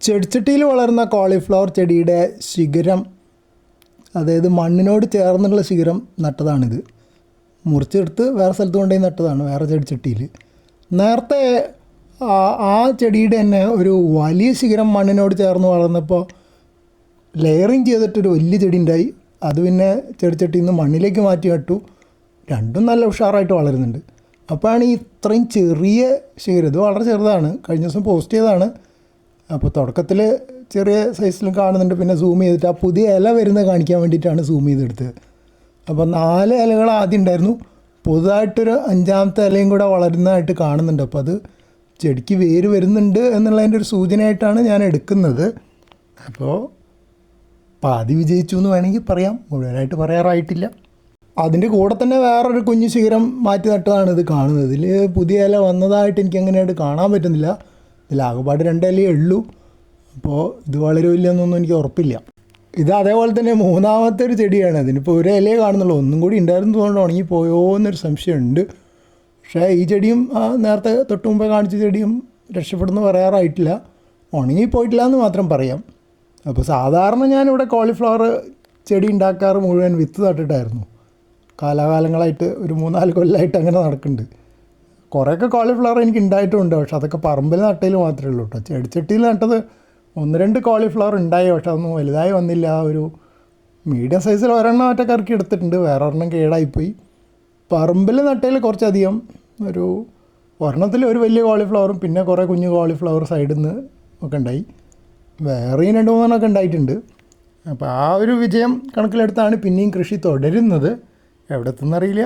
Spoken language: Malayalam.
ചെടിച്ചട്ടിയിൽ വളരുന്ന കോളിഫ്ലവർ ചെടിയുടെ ശിഖരം, അതായത് മണ്ണിനോട് ചേർന്നുള്ള ശിഖരം നട്ടതാണിത്. മുറിച്ചെടുത്ത് വേറെ സ്ഥലത്ത് കൊണ്ടുപോയി നട്ടതാണ്, വേറെ ചെടിച്ചട്ടിയിൽ. നേരത്തെ ആ ചെടിയുടെ തന്നെ ഒരു വലിയ ശിഖരം മണ്ണിനോട് ചേർന്ന് വളർന്നപ്പോൾ ലെയറിങ് ചെയ്തിട്ടൊരു വലിയ ചെടി ഉണ്ടായി. അത് പിന്നെ ചെടിച്ചട്ടിയിൽ നിന്ന് മണ്ണിലേക്ക് മാറ്റി നട്ടു. രണ്ടും നല്ല ഉഷാറായിട്ട് വളരുന്നുണ്ട്. അപ്പോഴാണ് ഈ ഇത്രയും ചെറിയ ശിഖരം, ഇത് വളരെ ചെറുതാണ്, കഴിഞ്ഞ ദിവസം പോസ്റ്റ് ചെയ്തതാണ്. അപ്പോൾ തുടക്കത്തിൽ ചെറിയ സൈസിലും കാണുന്നുണ്ട്, പിന്നെ സൂം ചെയ്തിട്ട് ആ പുതിയ ഇല വരുന്നത് കാണിക്കാൻ വേണ്ടിയിട്ടാണ് സൂം ചെയ്തെടുത്തത്. അപ്പോൾ 4 ഇലകൾ ആദ്യം ഉണ്ടായിരുന്നു, പുതുതായിട്ടൊരു 5ാമത്തെ ഇലയും കൂടെ വളരുന്നതായിട്ട് കാണുന്നുണ്ട്. അപ്പോൾ അത് ചെടിക്ക് വേര് വരുന്നുണ്ട് എന്നുള്ളതിൻ്റെ ഒരു സൂചനയായിട്ടാണ് ഞാൻ എടുക്കുന്നത്. അപ്പോൾ പാതി വിജയിച്ചു എന്ന് വേണമെങ്കിൽ പറയാം, മുഴുവനായിട്ട് പറയാറായിട്ടില്ല. അതിൻ്റെ കൂടെ തന്നെ വേറൊരു കുഞ്ഞു ശിഖരം മാറ്റി നട്ടതാണ് ഇത് കാണുന്നത്. ഇതിൽ പുതിയ ഇല വന്നതായിട്ട് എനിക്ക് അങ്ങനെയായിട്ട് കാണാൻ പറ്റുന്നില്ല. ഇതിലാകെപ്പാട് 2 ഇലയേ ഉള്ളൂ. അപ്പോൾ ഇത് വളരുമില്ലെന്നൊന്നും എനിക്ക് ഉറപ്പില്ല. ഇത് അതേപോലെ തന്നെ 3ാമത്തെ ഒരു ചെടിയാണ്. അതിനിപ്പോൾ ഒരു ഇലയെ കാണുന്നുള്ളൂ, ഒന്നും കൂടി ഉണ്ടായിരുന്നു തോന്നുന്നു, ഉണങ്ങിപ്പോയോ എന്നൊരു സംശയമുണ്ട്. പക്ഷേ ഈ ചെടിയും നേരത്തെ തൊട്ട് മുമ്പേ കാണിച്ച ചെടിയും രക്ഷപ്പെടുന്നു പറയാറായിട്ടില്ല, ഉണങ്ങിപ്പോയിട്ടില്ല എന്ന് മാത്രം പറയാം. അപ്പോൾ സാധാരണ ഞാനിവിടെ കോളിഫ്ലവർ ചെടി ഉണ്ടാക്കാറ് മുഴുവൻ വിത്ത് നട്ടിട്ടായിരുന്നു. കാലാകാലങ്ങളായിട്ട് ഒരു 3-4 കൊല്ലമായിട്ട് അങ്ങനെ നടക്കുന്നുണ്ട്. കുറേയൊക്കെ കോളിഫ്ലവർ എനിക്ക് ഉണ്ടായിട്ടുമുണ്ട്, പക്ഷെ അതൊക്കെ പറമ്പിൽ നട്ടതിൽ മാത്രമേ ഉള്ളൂ കേട്ടോ. ചെടിച്ചട്ടിയിൽ നട്ടത് 1-2 കോളിഫ്ലവർ ഉണ്ടായി, പക്ഷെ അതൊന്നും വലുതായി വന്നില്ല. ഒരു മീഡിയം സൈസിൽ ഒരെണ്ണം ഒറ്റ കറക്കി എടുത്തിട്ടുണ്ട്, വേറെ ഒരെണ്ണം കേടായിപ്പോയി. പറമ്പിൽ നട്ടതിൽ കുറച്ചധികം, ഒരു ഒരെണ്ണത്തിൽ ഒരു വലിയ കോളിഫ്ലവറും പിന്നെ കുറേ കുഞ്ഞു കോളിഫ്ലവർ സൈഡിൽ നിന്ന് ഒക്കെ ഉണ്ടായി. വേറെയും 2-3 ഉണ്ടായിട്ടുണ്ട്. അപ്പോൾ ആ ഒരു വിജയം കണക്കിലെടുത്താണ് പിന്നെയും കൃഷി തുടരുന്നത്. എവിടെ എത്തുന്നറിയില്ല.